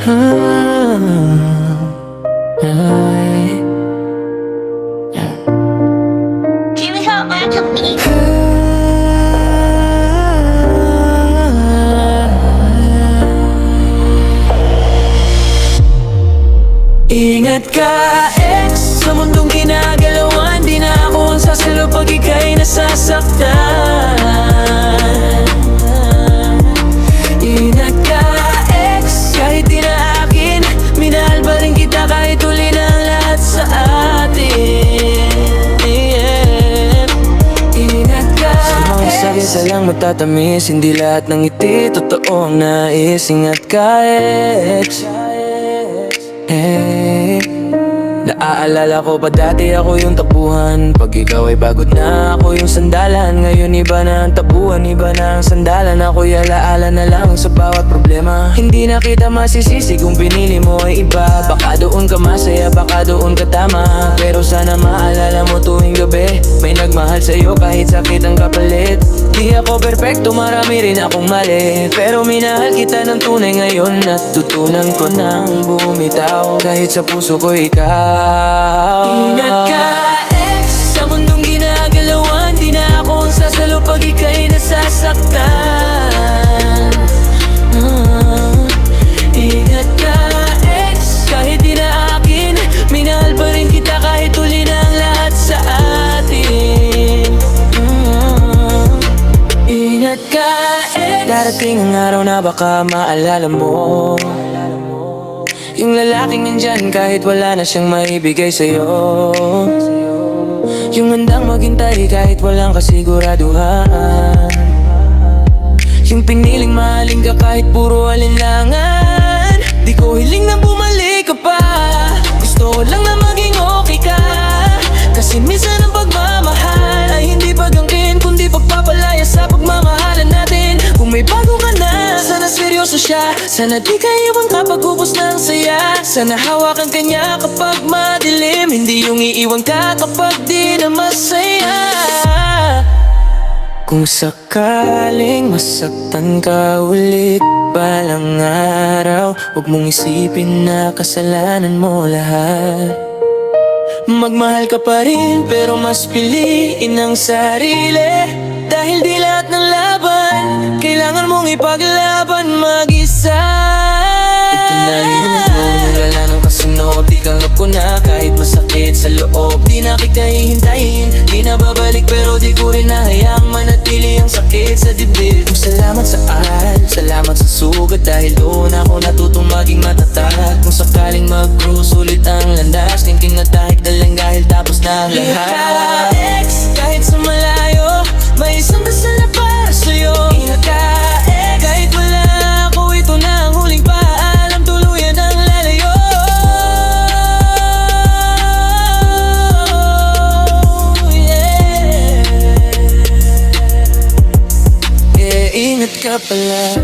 Can you help back to me? Ingat ka, ex, sa mundong ginagalawan. Di na ako ang sasalo pag ika'y nasasaktan. Ingat ka, ex, kahit di na akin, minahal pa rin kita kahit huli na ang lahat sa atin. Ingat ka, sa mga sagisa lang matatamis, hindi lahat ng ngiti totoo ang nais. Ingat ka, ex. Hey, naaalala ko pa dati ako yung tapuhan. Pag ikaw ay pagod na ako yung sandalan. Ngayon iba na ang tapuhan, iba na ang sandalan. Ako'y alaala na lang sa bawat problema. Hindi na kita masisisi kung pinili mo ay iba. Baka doon ka masaya, baka doon ka tama. Pero sana maalala mo tuwing gabi, may nagmahal sa'yo kahit sakit ang kapalit. Di ako perfecto, marami rin akong mali, pero minahal kita ng tunay ngayon. At tutunan ko nang bumitaw kahit sa puso ko ikaw. Ingat ka, ex, sa mundong ginagalawan. Di na ako ang sasalo pag ika'y nasasaktan. Ingat ka, ex, kahit di na akin, minahal pa rin kita kahit huli na ang lahat sa atin. Ingat ka, ex, darating ang araw na baka maalala mo yung lalaking nandyan kahit wala na siyang maibigay sa'yo. Yung handang maghintay kahit walang kasiguraduhan. Yung piniling mahalin ka kahit puro alinlangan. Di ko hiling na bumalik ka pa, gusto ko lang na maging okay ka. Kasi minsan ang pagmamahal ay hindi pagangkin, kundi pagpapalaya sa pagmamahalan natin. Kung may bago ka na, sana seryoso siya. Sana di ka iwan kapag ubos ng saya. Sana hawakan ka niya kapag madilim, hindi yung iiwan ka kapag di na masaya. Kung sakaling masaktan ka ulit balang araw, huwag mong isipin na kasalanan mo lahat. Magmahal ka pa rin pero mas piliin ang sarili. Dahil di lahat ng laban kailangan mong ipaglaban mag-isa. Ito na yun, wala nang kasunod. Ikalap ko na kahit masakit sa loob. Di na kita hihintayin, di na babalik, pero di ko rin hahayaang manatili ang sakit sa dibdib. Salamat sa aral, salamat sa sugat, dahil doon ako natutong maging matatag. Kung sakaling mag-cruise ulit ang landas, thinking na tahik na lang dahil tapos na ang lahat. Ex, kahit sa malayo, may isang dasal na para sa'yo. Ingat ka, ex, kahit wala ako, ito na ang huling paalam, tuluyan ang lalayo. Yeah, ingat ka pala.